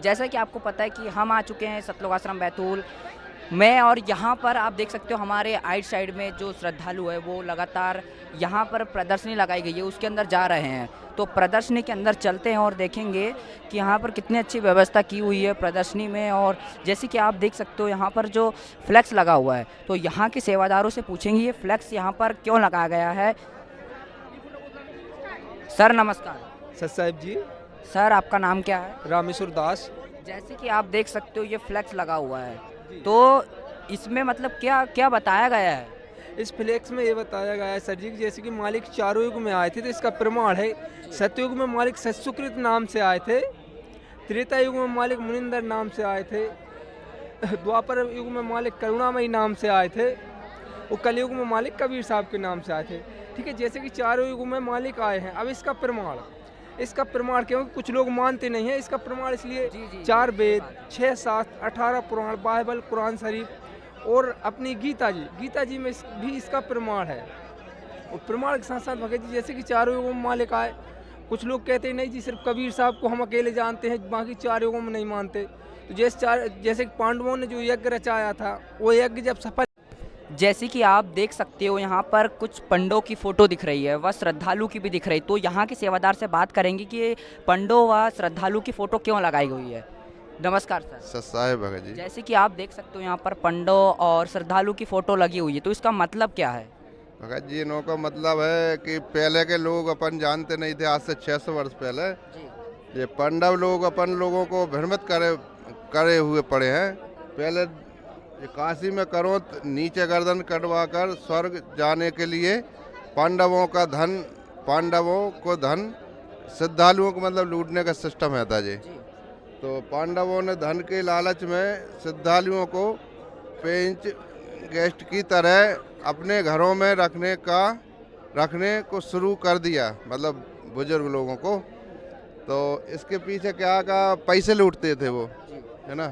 जैसा कि आपको पता है कि हम आ चुके हैं सतलोक आश्रम बैतूल में, और यहाँ पर आप देख सकते हो हमारे आइट साइड में जो श्रद्धालु है वो लगातार यहाँ पर प्रदर्शनी लगाई गई है उसके अंदर जा रहे हैं। तो प्रदर्शनी के अंदर चलते हैं और देखेंगे कि यहाँ पर कितनी अच्छी व्यवस्था की हुई है प्रदर्शनी में। और जैसे कि आप देख सकते हो यहाँ पर जो फ्लैक्स लगा हुआ है, तो यहाँ के सेवादारों से पूछेंगे ये फ्लैक्स यहाँ पर क्यों लगाया गया है। सर नमस्कार। सर साहिब जी। सर आपका नाम क्या है? रामेश्वर दास। जैसे कि आप देख सकते हो ये फ्लैक्स लगा हुआ है, तो इसमें मतलब क्या क्या बताया गया है? इस फ्लेक्स में ये बताया गया है सर जी कि जैसे कि मालिक चारों युग में आए थे, तो इसका प्रमाण है। सतयुग में मालिक सत्सुकृत नाम से आए थे, त्रेता युग में मालिक मुनिंदर नाम से आए थे, द्वापर युग में मालिक करुणामयी नाम से आए थे, और कलयुग में मालिक कबीर साहब के नाम से आए थे। ठीक है, जैसे कि चारों युग में मालिक आए हैं। अब इसका प्रमाण क्योंकि कुछ लोग मानते नहीं हैं, इसका प्रमाण इसलिए चार वेद, 6 शास्त्र, 18 पुराण, बाइबल, कुरान शरीफ और अपनी गीता जी में भी इसका प्रमाण है। और प्रमाण के साथ साथ भगत जी जैसे कि चारों युगों में मालिक आए, कुछ लोग कहते हैं नहीं जी सिर्फ कबीर साहब को हम अकेले जानते हैं, बाकी 4 युगों में नहीं मानते। तो जैसे कि पांडवों ने जो यज्ञ रचाया था, वो यज्ञ जब सफल। जैसे कि आप देख सकते हो यहाँ पर कुछ पंडों की फ़ोटो दिख रही है, वह श्रद्धालु की भी दिख रही है। तो यहाँ के सेवादार से बात करेंगे कि ये पंडों व श्रद्धालु की फ़ोटो क्यों लगाई हुई है। नमस्कार सर। सर साहेब भगत जी। जैसे कि आप देख सकते हो यहाँ पर पंडों और श्रद्धालु की फ़ोटो लगी हुई है, तो इसका मतलब क्या है? भगत जी इनों का मतलब है कि पहले के लोग अपन जानते नहीं थे, आज से 600 वर्ष पहले ये पांडव लोग अपन लोगों को भ्रमित करे हुए पड़े हैं। पहले ये काशी में करो नीचे गर्दन कटवा कर स्वर्ग जाने के लिए पांडवों को धन श्रद्धालुओं को मतलब लूटने का सिस्टम है था जी। तो पांडवों ने धन के लालच में श्रद्धालुओं को पेंच गेस्ट की तरह अपने घरों में रखने को शुरू कर दिया, मतलब बुजुर्ग लोगों को। तो इसके पीछे क्या का पैसे लूटते थे वो, है ना।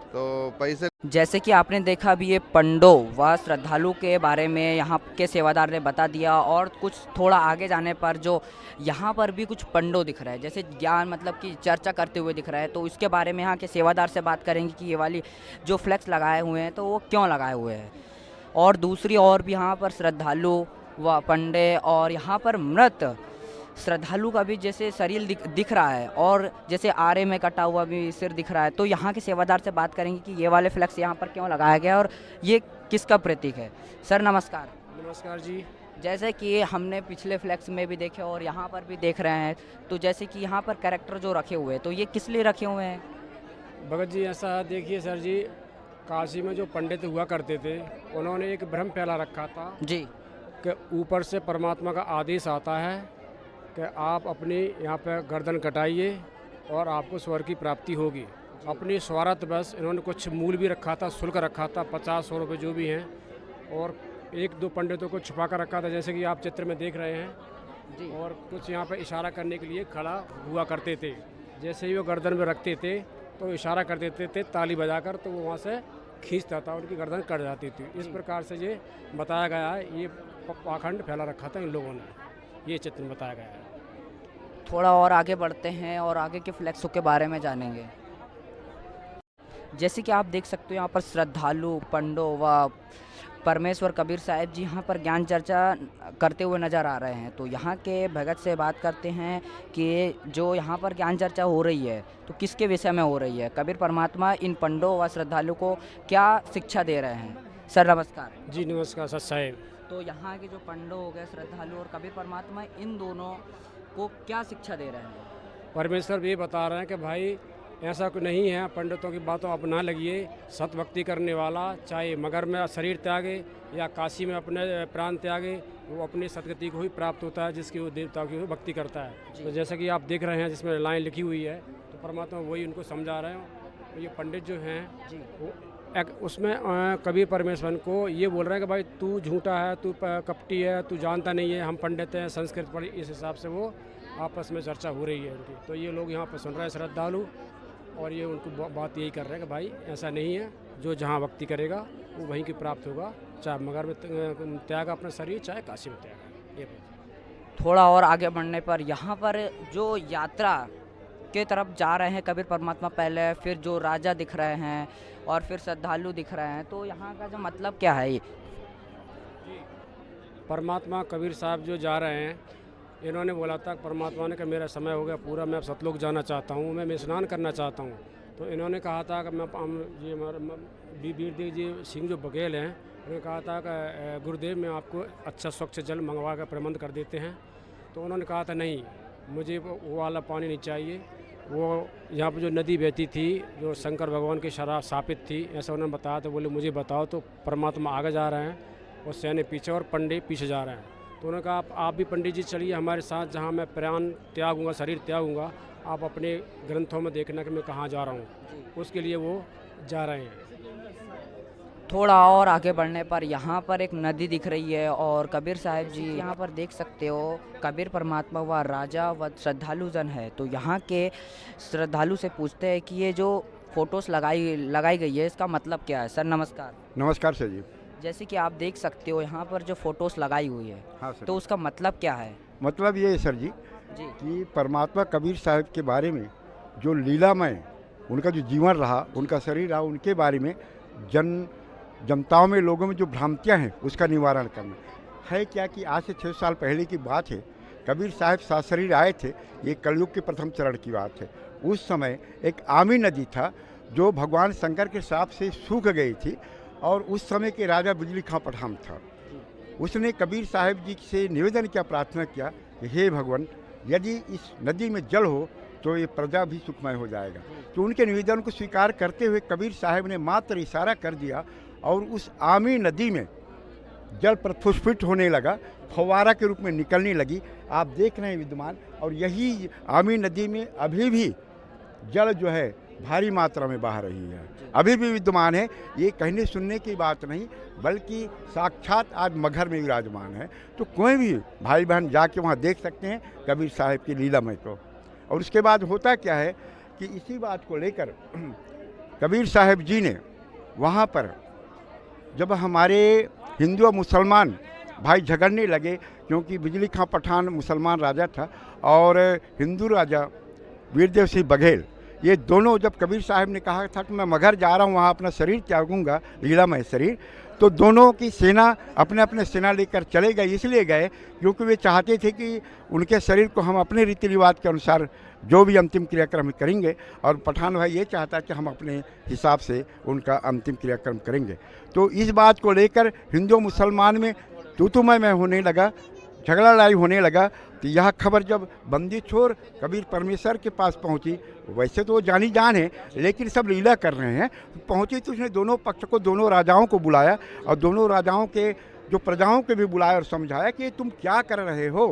तो पैसे जैसे कि आपने देखा भी ये पंडों व श्रद्धालु के बारे में यहाँ के सेवादार ने बता दिया। और कुछ थोड़ा आगे जाने पर जो यहाँ पर भी कुछ पंडों दिख रहा है, जैसे ज्ञान मतलब कि चर्चा करते हुए दिख रहा है, तो इसके बारे में यहाँ के सेवादार से बात करेंगे कि ये वाली जो फ्लैक्स लगाए हुए हैं तो वो क्यों लगाए हुए हैं। और दूसरी और भी यहाँ पर श्रद्धालु व पंडे और यहाँ पर मृत श्रद्धालु का भी जैसे शरीर दिख रहा है, और जैसे आरे में कटा हुआ भी सिर दिख रहा है। तो यहाँ के सेवादार से बात करेंगे कि ये वाले फ्लैक्स यहाँ पर क्यों लगाया गया और ये किसका प्रतीक है। सर नमस्कार। नमस्कार जी। जैसे कि हमने पिछले फ्लैक्स में भी देखे और यहाँ पर भी देख रहे हैं, तो जैसे कि यहाँ पर कैरेक्टर जो रखे हुए हैं, तो ये किस लिए रखे हुए हैं? भगत जी ऐसा देखिए सर जी, काशी में जो पंडित हुआ करते थे उन्होंने एक भ्रम फैला रखा था जी कि ऊपर से परमात्मा का आदेश आता है कि आप अपनी यहाँ पर गर्दन कटाइए और आपको स्वर्ग की प्राप्ति होगी। अपनी स्वार्थ बस इन्होंने कुछ मूल भी रखा था, शुल्क रखा था 50-100 रुपये जो भी हैं, और 1-2 पंडितों को छुपा कर रखा था जैसे कि आप चित्र में देख रहे हैं जी। और कुछ यहाँ पर इशारा करने के लिए खड़ा हुआ करते थे। जैसे ही वो गर्दन में रखते थे तो इशारा कर देते थे ताली बजाकर, तो वो वहाँ से खींचता था, उनकी गर्दन कट जाती थी। इस प्रकार से ये बताया गया है, ये पाखंड फैला रखा था इन लोगों ने, ये चित्र में बताया गया है। थोड़ा और आगे बढ़ते हैं और आगे के फ्लैक्सों के बारे में जानेंगे। जैसे कि आप देख सकते हो यहाँ पर श्रद्धालु पंडों व परमेश्वर कबीर साहब जी यहाँ पर ज्ञान चर्चा करते हुए नज़र आ रहे हैं। तो यहाँ के भगत से बात करते हैं कि जो यहाँ पर ज्ञान चर्चा हो रही है तो किसके विषय में हो रही है, कबीर परमात्मा इन पंडों व श्रद्धालु को क्या शिक्षा दे रहे हैं। सर नमस्कार। जी नमस्कार सर साहेब। तो यहाँ के जो पंडों हो गए, श्रद्धालु और कबीर परमात्मा, इन दोनों को क्या शिक्षा दे रहे हैं? परमेश्वर ये बता रहे हैं कि भाई ऐसा कुछ नहीं है, पंडितों की बातों आप ना लगिए। सत भक्ति करने वाला चाहे मगर में शरीर त्यागे या काशी में अपने प्राण त्यागे, वो अपनी सदगति को ही प्राप्त होता है जिसकी वो देवता की भक्ति करता है। तो जैसा कि आप देख रहे हैं जिसमें लाइन लिखी हुई है, तो परमात्मा वही उनको समझा रहे हैं। तो ये पंडित जो हैं वो उसमें कबीर परमेश्वर को ये बोल रहे हैं कि भाई तू झूठा है, तू कपटी है, तू जानता नहीं है, हम पंडित हैं, संस्कृत पढ़ी। इस हिसाब से वो आपस में चर्चा हो रही है उनकी। तो ये लोग यहाँ पर सुन रहे हैं श्रद्धालु, और ये उनको बात यही कर रहे हैं कि भाई ऐसा नहीं है, जो जहाँ भक्ति करेगा वो वहीं की प्राप्त होगा, चाहे मगर में त्याग अपना शरीर, चाहे काशी में त्याग। ये थोड़ा और आगे बढ़ने पर यहाँ पर जो यात्रा के तरफ जा रहे हैं कबीर परमात्मा पहले, फिर जो राजा दिख रहे हैं और फिर श्रद्धालु दिख रहे हैं, तो यहाँ का जो मतलब क्या है ये? परमात्मा कबीर साहब जो जा रहे हैं, इन्होंने बोला था परमात्मा ने कि मेरा समय हो गया पूरा, मैं अब सतलोक जाना चाहता हूँ, मैं स्नान करना चाहता हूँ। तो इन्होंने कहा था कि ये हमारा वीरदेव जी सिंह जो बघेल हैं, उन्होंने कहा था कि गुरुदेव मैं आपको अच्छा स्वच्छ जल मंगवा कर प्रबंध कर देते हैं। तो उन्होंने कहा था नहीं, मुझे वो वाला पानी नहीं चाहिए। वो यहाँ पर जो नदी बहती थी जो शंकर भगवान की शराब स्थापित थी, ऐसा उन्होंने बताया। तो बोले मुझे बताओ। तो परमात्मा आगे जा रहे हैं और सैन्य पीछे और पंडित पीछे जा रहे हैं। तो उन्होंने कहा आप भी पंडित जी चलिए हमारे साथ, जहाँ मैं प्राण त्यागूंगा, शरीर त्यागूंगा, आप अपने ग्रंथों में देखना कि मैं कहाँ जा रहा हूँ। उसके लिए वो जा रहे हैं। थोड़ा और आगे बढ़ने पर यहाँ पर एक नदी दिख रही है और कबीर साहब जी यहाँ पर देख सकते हो। कबीर परमात्मा व राजा व श्रद्धालु जन है, तो यहाँ के श्रद्धालु से पूछते हैं कि ये जो फोटोस लगाई गई है इसका मतलब क्या है। सर नमस्कार। नमस्कार सर जी। जैसे कि आप देख सकते हो यहाँ पर जो फोटोस लगाई हुई है, हाँ सर। तो उसका मतलब क्या है? मतलब ये है सर जी जी कि परमात्मा कबीर साहब के बारे में जो लीलामय उनका जो जीवन रहा, उनका शरीर रहा, उनके बारे में जनताओं में, लोगों में जो भ्रांतियां हैं उसका निवारण करना है। क्या कि आज से 6 साल पहले की बात है, कबीर साहब सासरीर आए थे। ये कलयुग के प्रथम चरण की बात है। उस समय एक आमी नदी था जो भगवान शंकर के शाप से सूख गई थी और उस समय के राजा बिजली खां पठान था। उसने कबीर साहब जी से निवेदन किया, प्रार्थना किया कि हे भगवान, यदि इस नदी में जल हो तो ये प्रजा भी सुखमय हो जाएगा। तो उनके निवेदन को स्वीकार करते हुए कबीर साहब ने मात्र इशारा कर दिया और उस आमी नदी में जल प्रस्फुटित होने लगा, फव्वारा के रूप में निकलने लगी। आप देख रहे हैं विद्यमान, और यही आमी नदी में अभी भी जल जो है भारी मात्रा में बह रही है, अभी भी विद्यमान है। ये कहने सुनने की बात नहीं, बल्कि साक्षात आज मगहर में विराजमान है। तो कोई भी भाई बहन जाके वहाँ देख सकते हैं कबीर साहब की लीलामय को। और उसके बाद होता क्या है कि इसी बात को लेकर कबीर साहब जी ने वहाँ पर जब हमारे हिंदू और मुसलमान भाई झगड़ने लगे, क्योंकि बिजली खां पठान मुसलमान राजा था और हिंदू राजा वीरदेव सिंह बघेल, ये दोनों जब कबीर साहब ने कहा था कि मैं मगहर जा रहा हूँ, वहाँ अपना शरीर त्यागूंगा, लीलामय शरीर, तो दोनों की सेना अपने अपने सेना लेकर चले गए। इसलिए गए क्योंकि वे चाहते थे कि उनके शरीर को हम अपने रीति रिवाज के अनुसार जो भी अंतिम क्रियाक्रम करेंगे, और पठान भाई ये चाहता कि हम अपने हिसाब से उनका अंतिम क्रियाक्रम करेंगे। तो इस बात को लेकर हिंदू मुसलमान में तू-तू मैं होने लगा, झगड़ा लड़ाई होने लगा। तो यह खबर जब बंदी छोर कबीर परमेश्वर के पास पहुंची, वैसे तो वो जानी जान है लेकिन सब लीला कर रहे हैं, पहुंची तो उसने दोनों पक्ष को, दोनों राजाओं को बुलाया और दोनों राजाओं के जो प्रजाओं के भी बुलाया और समझाया कि तुम क्या कर रहे हो,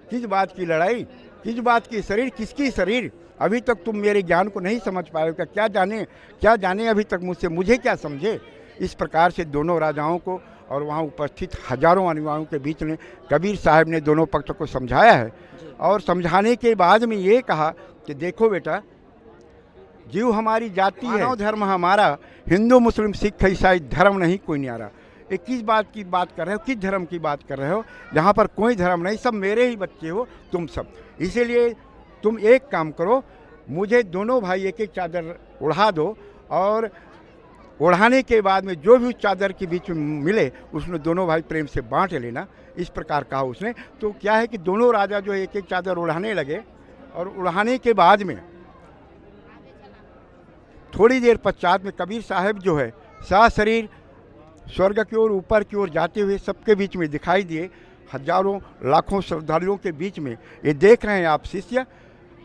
किस बात की लड़ाई, किस बात की शरीर, किसकी शरीर, अभी तक तुम मेरे ज्ञान को नहीं समझ पाए हो, क्या जाने अभी तक मुझसे, मुझे क्या समझे। इस प्रकार से दोनों राजाओं को और वहाँ उपस्थित हजारों अनुयायियों के बीच में कबीर साहब ने दोनों पक्षों को समझाया है। और समझाने के बाद में ये कहा कि देखो बेटा, जीव हमारी जाति है, मानव धर्म हमारा, हिंदू मुस्लिम सिख ईसाई धर्म नहीं कोई न्यारा। ये किस बात की बात कर रहे हो, किस धर्म की बात कर रहे हो, यहाँ पर कोई धर्म नहीं, सब मेरे ही बच्चे हो तुम सब। इसीलिए तुम एक काम करो, मुझे दोनों भाई एक एक चादर उड़ा दो और ओढ़ाने के बाद में जो भी उस चादर के बीच में मिले उसने दोनों भाई प्रेम से बांट लेना, इस प्रकार कहा उसने। तो क्या है कि दोनों राजा जो एक एक चादर उड़ाने लगे और उड़ाने के बाद में थोड़ी देर पश्चात में कबीर साहब जो है शरीर स्वर्ग की ओर, ऊपर की ओर जाते हुए सबके बीच में दिखाई दिए, हजारों लाखों श्रद्धालुओं के बीच में। ये देख रहे हैं आप शिष्य,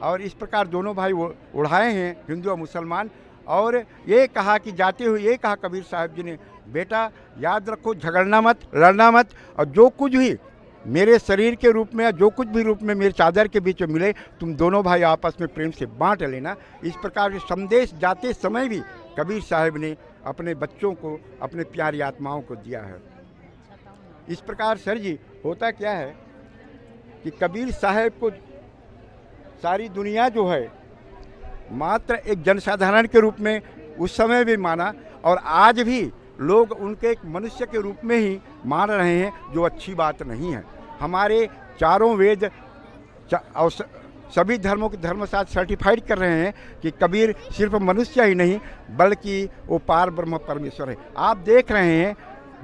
और इस प्रकार दोनों भाई वो उड़ाए हैं हिंदू और मुसलमान। और ये कहा कि जाते हुए ये कहा कबीर साहब जी ने, बेटा याद रखो, झगड़ना मत, लड़ना मत, और जो कुछ भी मेरे शरीर के रूप में या जो कुछ भी रूप में मेरे चादर के बीच में मिले, तुम दोनों भाई आपस में प्रेम से बांट लेना। इस प्रकार के संदेश जाते समय भी कबीर साहब ने अपने बच्चों को, अपने प्यारी आत्माओं को दिया है। इस प्रकार सर जी होता क्या है कि कबीर साहब को सारी दुनिया जो है मात्र एक जनसाधारण के रूप में उस समय भी माना, और आज भी लोग उनके एक मनुष्य के रूप में ही मान रहे हैं, जो अच्छी बात नहीं है। हमारे चारों वेद सभी धर्मों के धर्मशास्त्र सर्टिफाइड कर रहे हैं कि कबीर सिर्फ मनुष्य ही नहीं बल्कि वो पार ब्रह्म परमेश्वर है। आप देख रहे हैं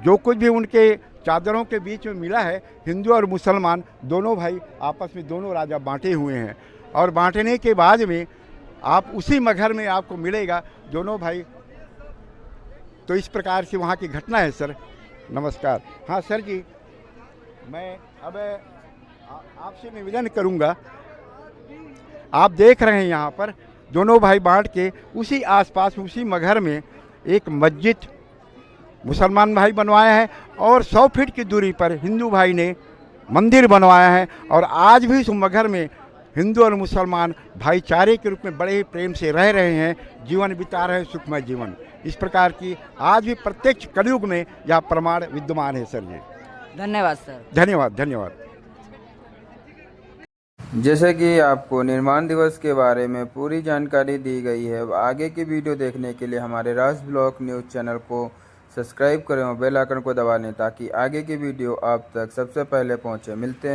जो कुछ भी उनके चादरों के बीच में मिला है, हिंदू और मुसलमान दोनों भाई आपस में दोनों राजा बांटे हुए हैं, और बांटने के बाद में आप उसी मगर में आपको मिलेगा दोनों भाई। तो इस प्रकार से वहाँ की घटना है सर। नमस्कार। हाँ सर जी, मैं अब आपसे निवेदन करूँगा, आप देख रहे हैं यहाँ पर दोनों भाई बांट के उसी आसपास उसी मगर में एक मस्जिद मुसलमान भाई बनवाया है और 100 फीट की दूरी पर हिंदू भाई ने मंदिर बनवाया है, और आज भी उस मगर में हिंदू और मुसलमान भाईचारे के रूप में बड़े ही प्रेम से रह रहे हैं, जीवन बिता रहे हैं, सुखमय जीवन। इस प्रकार की आज भी प्रत्यक्ष कलयुग में यह प्रमाण विद्यमान है सर जी। धन्यवाद सर। धन्यवाद धन्यवाद। जैसे कि आपको निर्माण दिवस के बारे में पूरी जानकारी दी गई है, आगे की वीडियो देखने के लिए हमारे राज ब्लॉक न्यूज़ चैनल को सब्सक्राइब करें और बेल आइकन को दबा लें ताकि आगे की वीडियो आप तक सबसे पहले पहुंचे। मिलते हैं।